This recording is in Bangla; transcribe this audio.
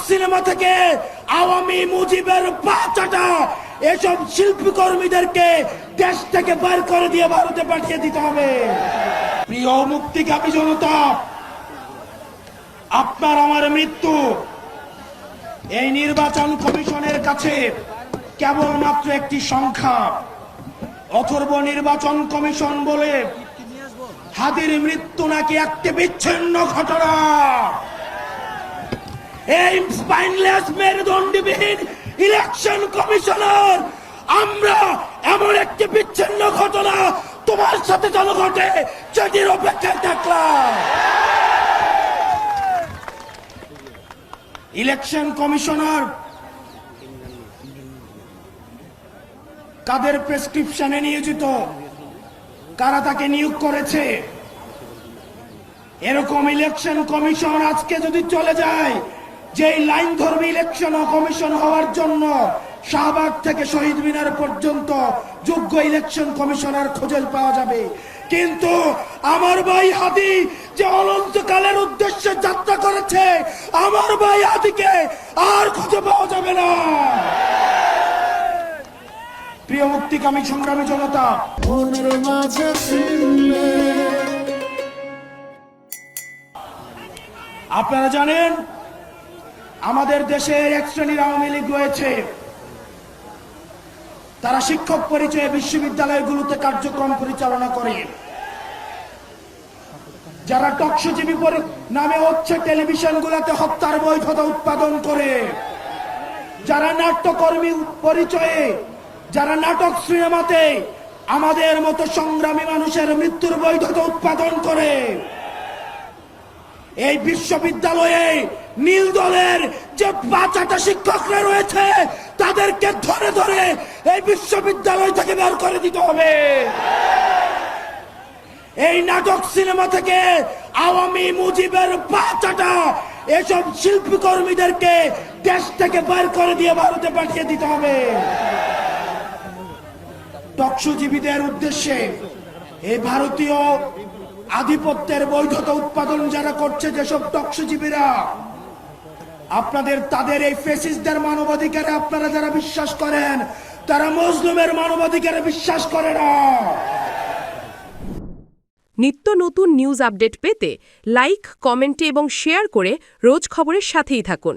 সিনেমা থেকে আওয়ামী মুজিবের পাচাটা এসব শিল্পী কর্মীদেরকে দেশ থেকে বের করে দিয়ে ভারতে পাঠিয়ে দিতে হবে। প্রিয় মুক্তিকামী জনতা, আপনার আমার মৃত্যু এই নির্বাচন কমিশনের কাছে কেবলমাত্র একটি সংখ্যা। অথর্ব নির্বাচন কমিশন বলে হাদির মৃত্যু নাকি একটি বিচ্ছিন্ন ঘটনা। এই স্পাইনলেস মেরুদণ্ডবিহীন ইলেকশন কমিশনার, আমরা এমন একটি বিচ্ছিন্ন ঘটনা তোমার সাথে যেন ঘটে সেটির অপেক্ষায় থাকলাম। ইলেকশন কমিশনার কাদের প্রেসক্রিপশনে নিয়োজিত, কারা তাকে নিয়োগ করেছে? এরকম ইলেকশন কমিশন আজকে যদি চলে যায়, যে লাইন ধর্মী ইলেকশন কমিশন হওয়ার জন্য শাহবাগ থেকে শহীদ মিনার পর্যন্ত যোগ্য ইলেকশন কমিশনার খুঁজে পাওয়া যাবে, কিন্তু আমার ভাই হাদি যে অনন্তকালের উদ্দেশ্যে যাত্রা করেছে, আমার ভাই হাদিকে আর খুঁজে পাওয়া যাবে না। প্রিয় মুক্তিকামী সংগ্রামী জনতা, আপনারা জানেন আমাদের দেশে এক শ্রেণীর আওয়ামী লীগ রয়েছে, তারা শিক্ষক পরিচয়ে বিশ্ববিদ্যালয়গুলোতে কার্যক্রম পরিচালনা করে, যারা টকশোজীবী নামে হচ্ছে টেলিভিশনগুলোতে হত্যার বৈধতা উৎপাদন করে, যারা নাট্যকর্মী পরিচয়ে, যারা নাটক সিনেমাতে আমাদের মতো সংগ্রামী মানুষের মৃত্যুর বৈধতা উৎপাদন করে, এই বিশ্ববিদ্যালয়ে নীল দলের যে পাঁচটা শিক্ষকরা রয়েছে তাদেরকে ধরে ধরে এই বিশ্ববিদ্যালয় থেকে বের করে দিতে হবে। এই নাটক সিনেমা থেকে আওয়ামী মুজিবের পাঁচটা এসব শিল্পী কর্মীদেরকে দেশ থেকে বের করে দিয়ে ভারতে পাঠিয়ে দিতে হবে। টকশোজীবীদের উদ্দেশ্যে এই ভারতীয় আধিপত্যের বৈধতা উৎপাদন যারা করছে, যেসব টকশোজীবীরা, আপনাদের তাদের এই ফেসিস্টদের মানবাধিকারে আপনারা যারা বিশ্বাস করেন, তারা মজলুমের মানবাধিকারে বিশ্বাস করে না। নিত্য নতুন নিউজ আপডেট পেতে লাইক, কমেন্টে এবং শেয়ার করে রোজ খবরের সাথেই থাকুন।